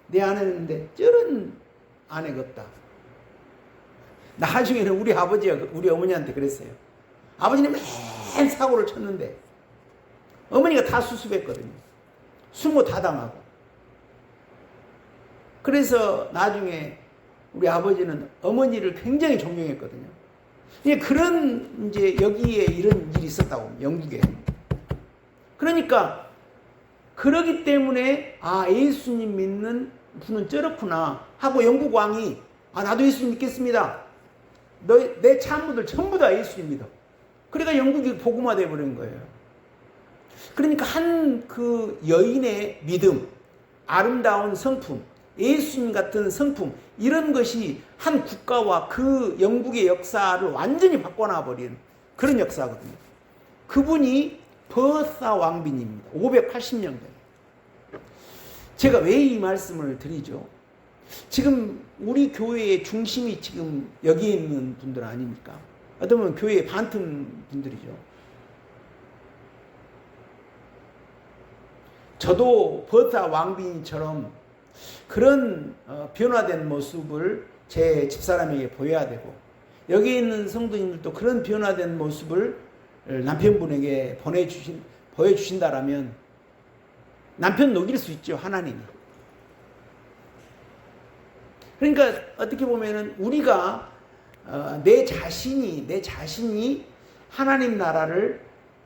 내 아내는데 저런 아내가 없다. 나중에는 우리 아버지가 우리 어머니한테 그랬어요. 아버지는 맨 사고를 쳤는데 어머니가 다 수습했거든요. 수모 다 당하고. 그래서 나중에 우리 아버지는 어머니를 굉장히 존경했거든요. 그런 이제 여기에 이런 일이 있었다고, 영국에. 그러니까 그러기 때문에 예수님 믿는 분은 저렇구나 하고 영국 왕이 나도 예수님 믿겠습니다. 내 참모들 전부 다 예수님 믿어. 그러니까 영국이 복음화돼 버린 거예요. 그러니까 한 그 여인의 믿음, 아름다운 성품, 예수님 같은 성품, 이런 것이 한 국가와 그 영국의 역사를 완전히 바꿔놔 버린 그런 역사거든요. 그분이 버사 왕비님입니다. 580년 전. 제가 왜 이 말씀을 드리죠? 지금 우리 교회의 중심이 지금 여기 있는 분들 아닙니까? 어떤 분은 교회의 반틈 분들이죠. 저도 버사 왕비님처럼 그런 변화된 모습을 제 집사람에게 보여야 되고, 여기 있는 성도님들도 그런 변화된 모습을 남편분에게 보여주신다라면 남편 녹일 수 있죠, 하나님이. 그러니까 어떻게 보면은 우리가 내 자신이 하나님 나라를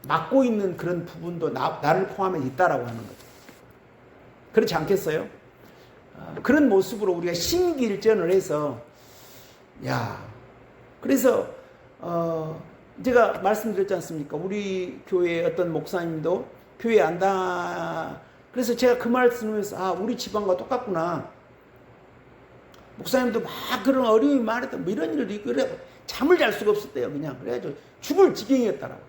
맡고 있는 그런 부분도 나를 포함해 있다라고 하는 거죠. 그렇지 않겠어요? 그런 모습으로 우리가 심기일전을 해서, 그래서 제가 말씀드렸지 않습니까? 우리 교회 어떤 목사님도 교회 그래서 제가 그 말씀을 우리 집안과 똑같구나. 목사님도 막 그런 어려움이 많았다. 뭐 이런 일도 있고, 그래 잠을 잘 수가 없었대요. 그냥 그래가지고 죽을 지경이었다라고.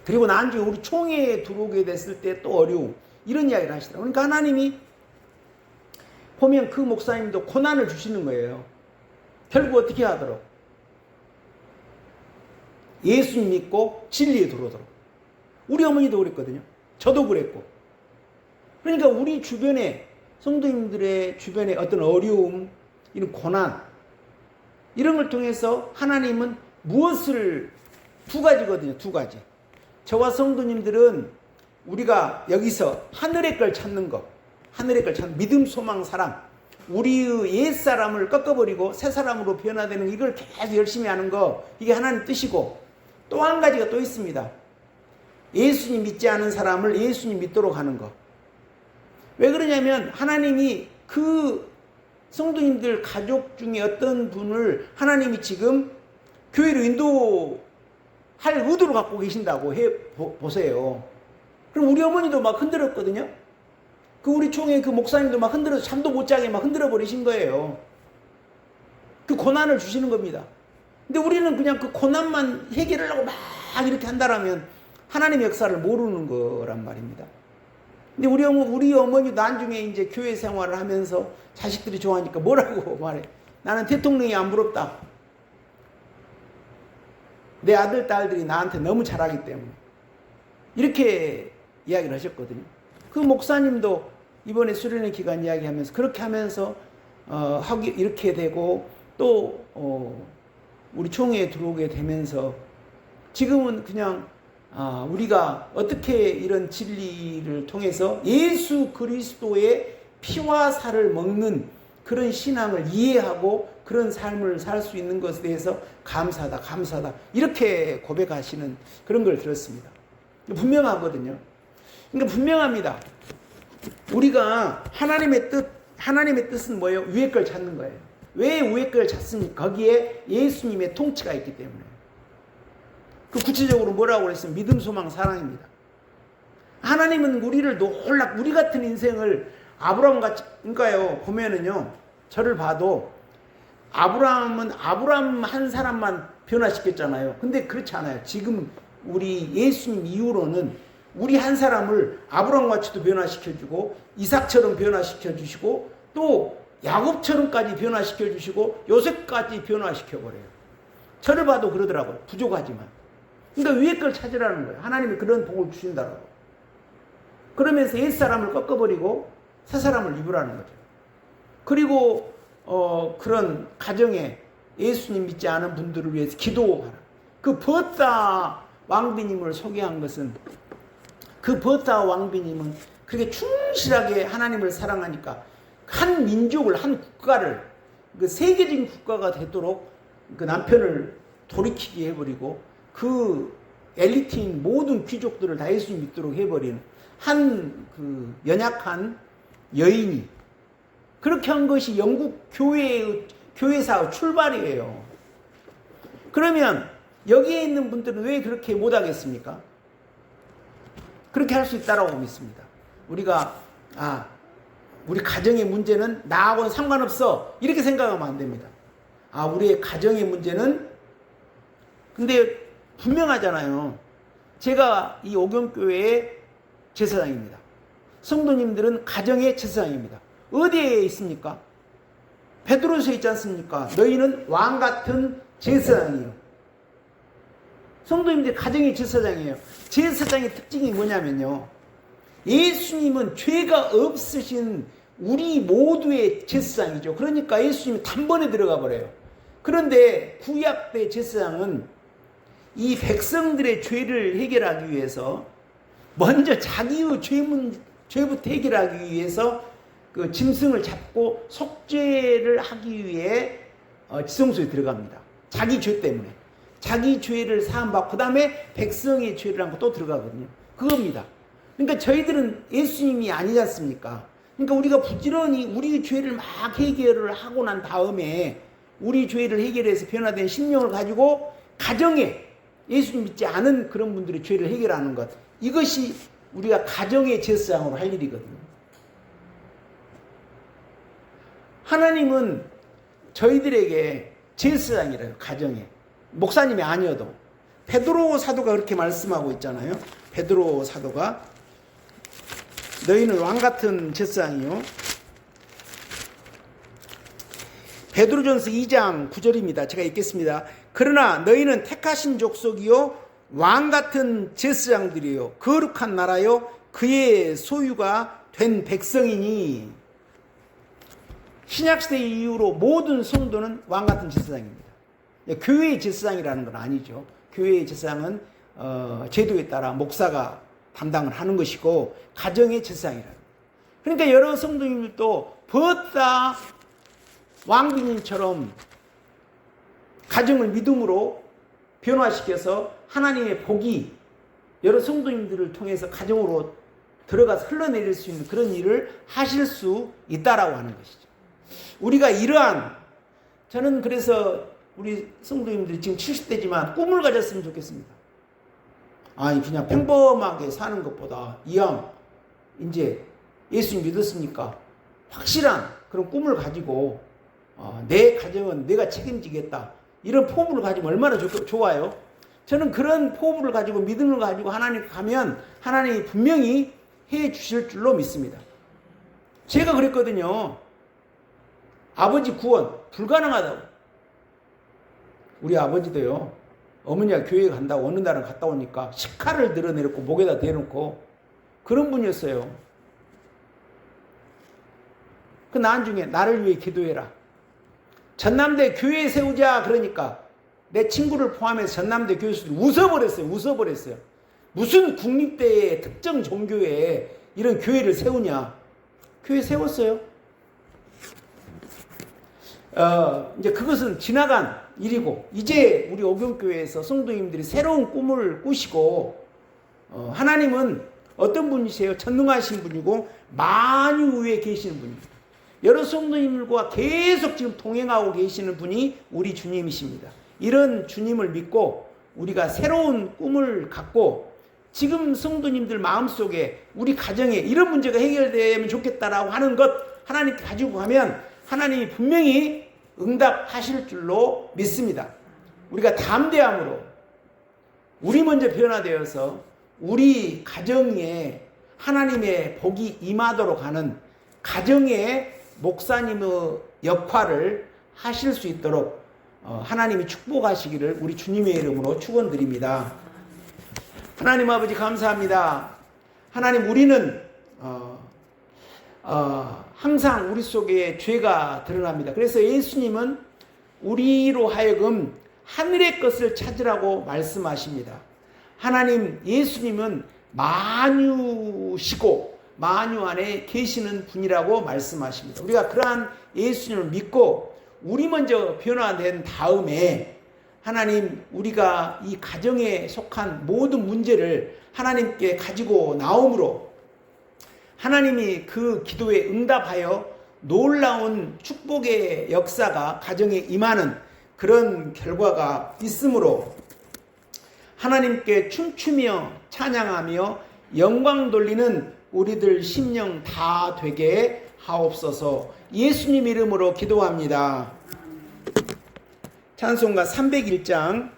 그리고 나중에 우리 총회에 들어오게 됐을 때 또 어려움, 이런 이야기를 하시더라고요. 그러니까 하나님이 보면 그 목사님도 고난을 주시는 거예요. 결국 어떻게 하도록? 예수님 믿고 진리에 들어오도록. 우리 어머니도 그랬거든요. 저도 그랬고. 그러니까 우리 주변에, 성도님들의 주변에 어떤 어려움, 이런 고난, 이런 걸 통해서 하나님은 무엇을, 두 가지거든요. 두 가지. 저와 성도님들은 우리가 여기서 하늘의 걸 찾는 것, 하늘의 걸 찾는 믿음, 소망, 사랑, 우리의 옛사람을 꺾어버리고 새 사람으로 변화되는 이걸 계속 열심히 하는 거, 이게 하나님 뜻이고, 또 한 가지가 또 있습니다. 예수님 믿지 않은 사람을 예수님 믿도록 하는 거. 왜 그러냐면 하나님이 그 성도님들 가족 중에 어떤 분을 하나님이 지금 교회로 인도할 의도를 갖고 계신다고 보세요. 그럼 우리 어머니도 막 흔들었거든요. 그 우리 총회 그 목사님도 막 흔들어서 잠도 못 자게 막 흔들어 버리신 거예요. 그 고난을 주시는 겁니다. 근데 우리는 그냥 그 고난만 해결을 하고 막 이렇게 한다라면 하나님의 역사를 모르는 거란 말입니다. 근데 우리 어머니도 나중에 이제 교회 생활을 하면서 자식들이 좋아하니까 뭐라고 말해? 나는 대통령이 안 부럽다. 내 아들, 딸들이 나한테 너무 잘하기 때문에. 이렇게 이야기를 하셨거든요. 그 목사님도 이번에 수련회 기간 이야기하면서 그렇게 하면서 이렇게 되고 또 우리 총회에 들어오게 되면서 지금은 그냥 우리가 어떻게 이런 진리를 통해서 예수 그리스도의 피와 살을 먹는 그런 신앙을 이해하고 그런 삶을 살 수 있는 것에 대해서 감사하다 이렇게 고백하시는 그런 걸 들었습니다. 분명하거든요. 그러니까 분명합니다. 우리가 하나님의 뜻은 뭐예요? 위의 걸 찾는 거예요. 왜 위의 걸 찾습니까? 거기에 예수님의 통치가 있기 때문에. 그 구체적으로 뭐라고 그랬으면 믿음, 소망, 사랑입니다. 하나님은 우리를 우리 같은 인생을 아브라함 같이, 그러니까요, 보면은요, 저를 봐도 아브라함은 아브라함 한 사람만 변화시켰잖아요. 근데 그렇지 않아요. 지금 우리 예수님 이후로는 우리 한 사람을 아브라함 같이도 변화시켜주고 이삭처럼 변화시켜주시고 또 야곱처럼까지 변화시켜주시고 요셉까지 변화시켜버려요. 저를 봐도 그러더라고요. 부족하지만. 그러니까 위의 걸 찾으라는 거예요. 하나님이 그런 복을 주신다라고. 그러면서 옛 사람을 꺾어버리고 새 사람을 입으라는 거죠. 그리고 그런 가정에 예수님 믿지 않은 분들을 위해서 기도하라. 그 버사 왕비님을 소개한 것은 그 버사 왕비님은 그렇게 충실하게 하나님을 사랑하니까 한 민족을, 한 국가를, 그 세계적인 국가가 되도록 그 남편을 돌이키게 해버리고 그 엘리트인 모든 귀족들을 다 예수님 믿도록 해버린 한 그 연약한 여인이 그렇게 한 것이 영국 교회사의 출발이에요. 그러면 여기에 있는 분들은 왜 그렇게 못하겠습니까? 그렇게 할 수 있다라고 믿습니다. 우리가 우리 가정의 문제는 나하고는 상관없어 이렇게 생각하면 안 됩니다. 우리의 가정의 문제는 근데 분명하잖아요. 제가 이 오경교회의 제사장입니다. 성도님들은 가정의 제사장입니다. 어디에 있습니까? 베드로서에 있지 않습니까? 너희는 왕같은 제사장이에요. 성도님들 가정의 제사장이에요. 제사장의 특징이 뭐냐면요. 예수님은 죄가 없으신 우리 모두의 제사장이죠. 그러니까 예수님이 단번에 들어가 버려요. 그런데 구약 때 제사장은 이 백성들의 죄를 해결하기 위해서 먼저 자기의 죄부터 해결하기 위해서 그 짐승을 잡고 속죄를 하기 위해 지성소에 들어갑니다. 자기 죄 때문에. 자기 죄를 사함받고 그 다음에 백성의 죄를 안고 또 들어가거든요. 그겁니다. 그러니까 저희들은 예수님이 아니지 않습니까? 그러니까 우리가 부지런히 우리 죄를 막 해결을 하고 난 다음에 우리 죄를 해결해서 변화된 심령을 가지고 가정에 예수님 믿지 않은 그런 분들의 죄를 해결하는 것. 이것이 우리가 가정의 제사장으로 할 일이거든요. 하나님은 저희들에게 제사장이래요. 가정에. 목사님이 아니어도. 베드로 사도가 그렇게 말씀하고 있잖아요. 베드로 사도가 너희는 왕같은 제사장이요. 베드로전서 2장 9절입니다. 제가 읽겠습니다. 그러나 너희는 택하신 족속이요 왕같은 제사장들이요 거룩한 나라요 그의 소유가 된 백성이니. 신약시대 이후로 모든 성도는 왕같은 제사장입니다. 교회의 제사장이라는 건 아니죠. 교회의 제사장은 제도에 따라 목사가 담당을 하는 것이고 가정의 제사장이라는 거예요. 그러니까 여러 성도님들도 벗다 왕비님처럼 가정을 믿음으로 변화시켜서 하나님의 복이 여러 성도님들을 통해서 가정으로 들어가서 흘러내릴 수 있는 그런 일을 하실 수 있다라고 하는 것이죠. 우리가 이러한, 저는 그래서 우리 성도님들이 지금 70대지만 꿈을 가졌으면 좋겠습니다. 그냥 평범하게 사는 것보다 이왕 이제 예수님 믿었으니까 확실한 그런 꿈을 가지고 내 가정은 내가 책임지겠다. 이런 포부를 가지면 얼마나 좋아요. 저는 그런 포부를 가지고 믿음을 가지고 하나님 가면 하나님이 분명히 해 주실 줄로 믿습니다. 제가 그랬거든요. 아버지 구원 불가능하다고. 우리 아버지도요. 어머니가 교회 간다고 어느 날은 갔다 오니까 식칼을 드러내놓고 목에다 대놓고 그런 분이었어요. 그 나중에 나를 위해 기도해라. 전남대 교회 세우자 그러니까 내 친구를 포함해서 전남대 교수들이 웃어버렸어요. 무슨 국립대의 특정 종교에 이런 교회를 세우냐. 교회 세웠어요. 이제 그것은 지나간 일이고 이제 우리 오경교회에서 성도님들이 새로운 꿈을 꾸시고 하나님은 어떤 분이세요? 전능하신 분이고 만유에 계시는 분입니다. 여러 성도님들과 계속 지금 동행하고 계시는 분이 우리 주님이십니다. 이런 주님을 믿고 우리가 새로운 꿈을 갖고 지금 성도님들 마음속에 우리 가정에 이런 문제가 해결되면 좋겠다라고 하는 것 하나님께 가지고 가면 하나님이 분명히 응답하실 줄로 믿습니다. 우리가 담대함으로 우리 먼저 변화되어서 우리 가정에 하나님의 복이 임하도록 하는 가정의 목사님의 역할을 하실 수 있도록 하나님이 축복하시기를 우리 주님의 이름으로 축원드립니다. 하나님 아버지 감사합니다. 하나님 우리는 항상 우리 속에 죄가 드러납니다. 그래서 예수님은 우리로 하여금 하늘의 것을 찾으라고 말씀하십니다. 하나님 예수님은 만유시고 만유 안에 계시는 분이라고 말씀하십니다. 우리가 그러한 예수님을 믿고 우리 먼저 변화된 다음에 하나님 우리가 이 가정에 속한 모든 문제를 하나님께 가지고 나옴으로 하나님이 그 기도에 응답하여 놀라운 축복의 역사가 가정에 임하는 그런 결과가 있으므로 하나님께 춤추며 찬양하며 영광 돌리는 우리들 심령 다 되게 하옵소서. 예수님 이름으로 기도합니다. 찬송가 301장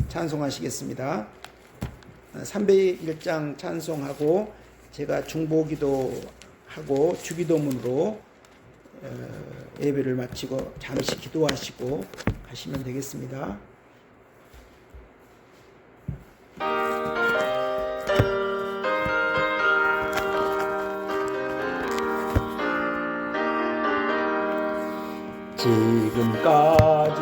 찬송하시겠습니다. 301장 찬송하고 제가 중보기도하고 주기도문으로 예배를 마치고 잠시 기도하시고 가시면 되겠습니다. 지금까지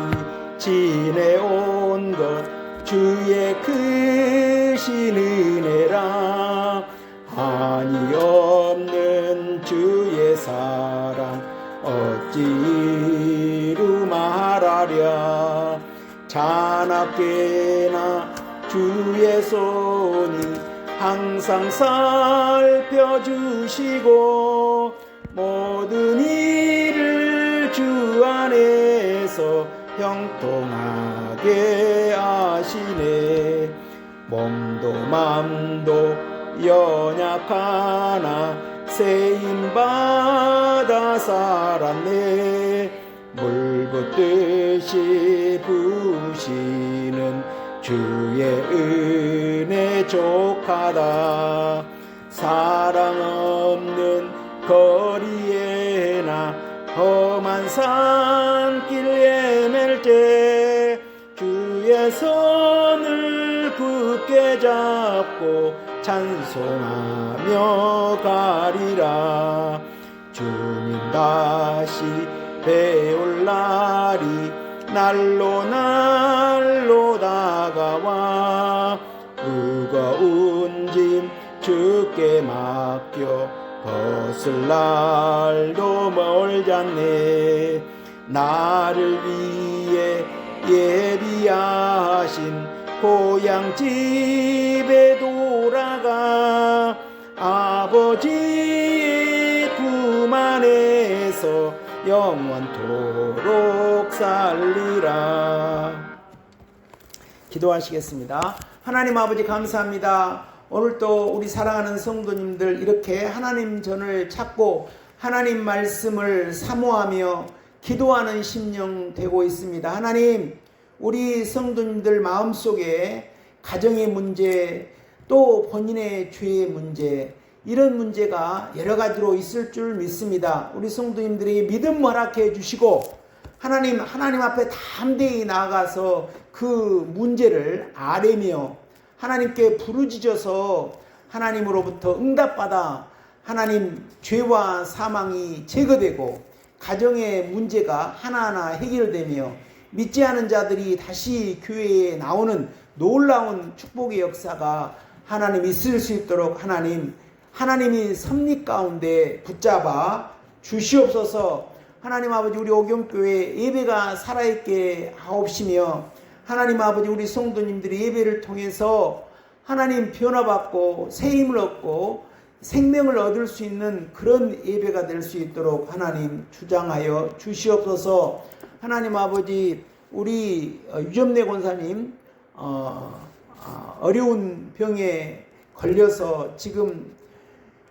지내온 것 주의 크신 은혜라. 한이 없는 주의 사랑 어찌 이루 말하랴. 자나깨나 주의 손이 항상 살펴주시고 모든 일을 주 안에서 형통하게 하시네. 몸도 맘도 연약하나 세임받아 살았네. 물 붓듯이 부시는 주의 은혜 족하다. 사랑 없는 거리에나 험한 산길 헤맬 때 주의 손을 굳게 잡고 찬송하며 가리라. 주님 다시 배올 날이 날로 날로 다가와. 무거운 짐 주께 맡겨 벗을 날도 멀잖네. 나를 위해 예비하신 고향 집에 돌아가 아버지의 품 안에서 영원토록 살리라. 기도하시겠습니다. 하나님 아버지 감사합니다. 오늘도 우리 사랑하는 성도님들 이렇게 하나님 전을 찾고 하나님 말씀을 사모하며 기도하는 심령 되고 있습니다. 하나님, 우리 성도님들 마음속에 가정의 문제, 또 본인의 죄의 문제, 이런 문제가 여러 가지로 있을 줄 믿습니다. 우리 성도님들에게 믿음 허락해 주시고 하나님 앞에 담대히 나아가서 그 문제를 아뢰며 하나님께 부르짖어서 하나님으로부터 응답받아 하나님 죄와 사망이 제거되고 가정의 문제가 하나하나 해결되며 믿지 않은 자들이 다시 교회에 나오는 놀라운 축복의 역사가 하나님 있을 수 있도록 하나님이 섭리 가운데 붙잡아 주시옵소서. 하나님 아버지, 우리 오경교회 예배가 살아있게 하옵시며 하나님 아버지, 우리 성도님들이 예배를 통해서 하나님 변화받고 새힘을 얻고 생명을 얻을 수 있는 그런 예배가 될 수 있도록 하나님 주장하여 주시옵소서. 하나님 아버지, 우리 유점래 권사님 어려운 병에 걸려서 지금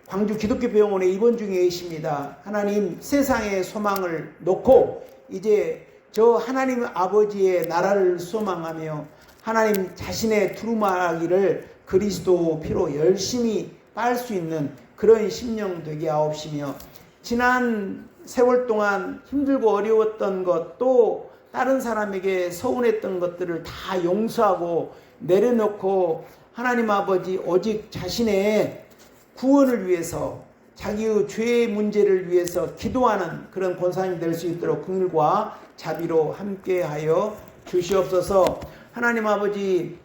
광주 기독교병원에 입원 중에 계십니다. 하나님, 세상의 소망을 놓고 이제 저 하나님 아버지의 나라를 소망하며 하나님 자신의 두루마기를 그리스도 피로 열심히 빨 수 있는 그런 심령 되게 하옵시며 지난 세월 동안 힘들고 어려웠던 것, 또 다른 사람에게 서운했던 것들을 다 용서하고 내려놓고 하나님 아버지 오직 자신의 구원을 위해서 자기의 죄의 문제를 위해서 기도하는 그런 권사님 될 수 있도록 긍휼과 자비로 함께하여 주시옵소서. 하나님 아버지,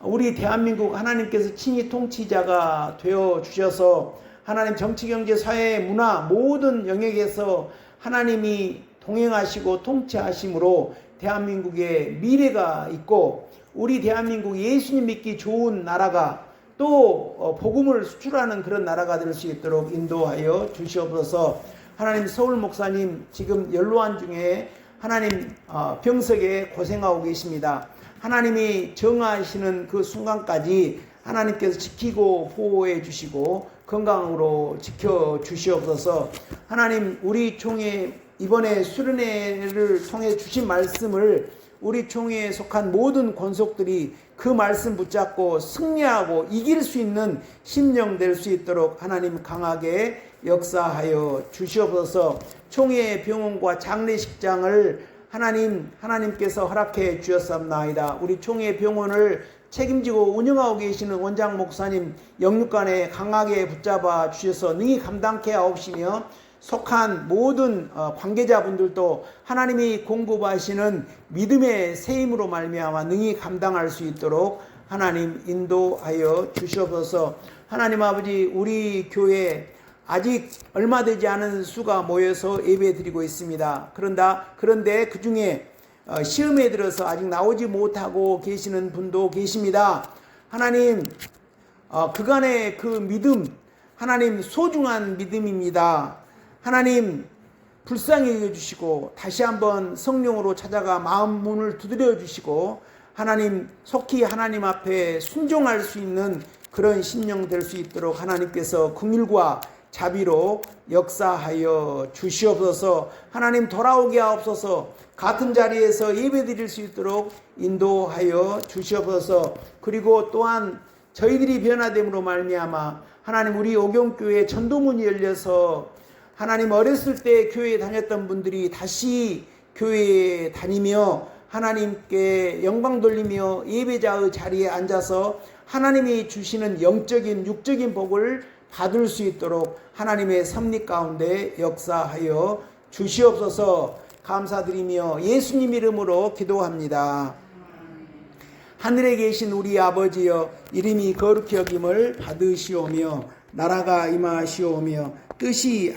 우리 대한민국 하나님께서 친히 통치자가 되어 주셔서 하나님 정치, 경제, 사회, 문화 모든 영역에서 하나님이 동행하시고 통치하심으로 대한민국의 미래가 있고 우리 대한민국 예수님 믿기 좋은 나라가 또 복음을 수출하는 그런 나라가 될 수 있도록 인도하여 주시옵소서. 하나님, 서울 목사님 지금 연로한 중에 하나님 병석에 고생하고 계십니다. 하나님이 정하시는 그 순간까지 하나님께서 지키고 보호해 주시고 건강으로 지켜 주시옵소서. 하나님, 우리 총회 이번에 수련회를 통해 주신 말씀을 우리 총회에 속한 모든 권속들이 그 말씀 붙잡고 승리하고 이길 수 있는 심령 될 수 있도록 하나님 강하게 역사하여 주시옵소서. 총회 병원과 장례식장을 하나님께서 허락해 주셨사옵나이다. 우리 총회 병원을 책임지고 운영하고 계시는 원장 목사님 영육간에 강하게 붙잡아 주셔서 능히 감당케 하옵시며, 속한 모든 관계자분들도 하나님이 공급하시는 믿음의 새 힘으로 말미암아 능히 감당할 수 있도록 하나님 인도하여 주시옵소서. 하나님 아버지, 우리 교회 아직 얼마 되지 않은 수가 모여서 예배드리고 있습니다. 그런데 그 중에 시험에 들어서 아직 나오지 못하고 계시는 분도 계십니다. 하나님, 그간의 그 믿음, 하나님 소중한 믿음입니다. 하나님, 불쌍히 여겨주시고 다시 한번 성령으로 찾아가 마음 문을 두드려 주시고 하나님 속히 하나님 앞에 순종할 수 있는 그런 심령 될 수 있도록 하나님께서 긍휼과 자비로 역사하여 주시옵소서. 하나님, 돌아오게 하옵소서. 같은 자리에서 예배드릴 수 있도록 인도하여 주시옵소서. 그리고 또한 저희들이 변화됨으로 말미암아 하나님, 우리 오경교회 전도문이 열려서 하나님, 어렸을 때 교회에 다녔던 분들이 다시 교회에 다니며 하나님께 영광 돌리며 예배자의 자리에 앉아서 하나님이 주시는 영적인 육적인 복을 받을 수 있도록 하나님의 섭리 가운데 역사하여 주시옵소서. 감사드리며 예수님 이름으로 기도합니다. 하늘에 계신 우리 아버지여, 이름이 거룩히 여김을 받으시오며 나라가 임하시오며 뜻이